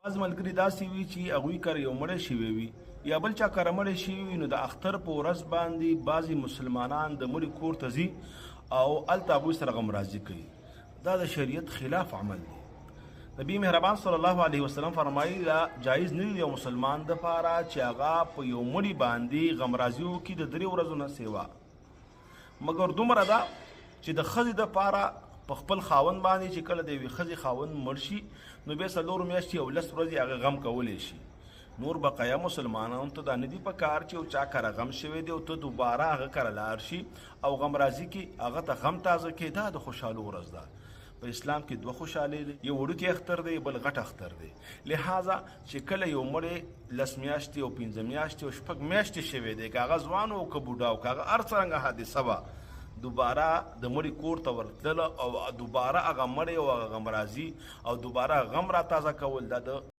بعض ملګري داسې وي چې هغوی کره یو مړی شوی وي یا بل چا کره مړی شوی وي، نو د اختر په ورځ باندې بعضې مسلمانان د مړي کور ته ځي او هلته هغوی سره غمرازي کوي. دا د شریعت خلاف عمل دی. نبی مهربان صلی الله علیه وسلم فرمایي دا جایز نه دی یو مسلمان دپاره چې هغه په یو مړي باندې غمرازي وکړي د 3 ورځو نه سیوا، مګر دومره ده چې د ښځې دپاره په خپل خاوند باندې چې کله د یوې ښځې خاوند مړ شي نو بیا 4 میاشتې او 10 ورځې هغه غم کولی شي. نور بقایا مسلمانانو ته دا نه دي په کار چې یو چا کره غم شوی دی او ته دوباره هغه کره لاړ شي او غمرازي کې هغه ته غم تازه کړي. دا د خوشحالو ورځ ده. په اسلام کې 2 خوشحالۍ دي، یو وړوکی اختر دی، بل غټ اختر دی. لہذا چې کله یو مړی 10 میاشتې او 15 میاشتې او 6 میاشتې شوی دی، که هغه ځوان او که بوډا او که هغه هر څرنګه حادثه وه، دوباره د مړي کور ته ورتلل او دوباره هغه مړی او هغه غمرازي او دوباره غم را تازه کول دا د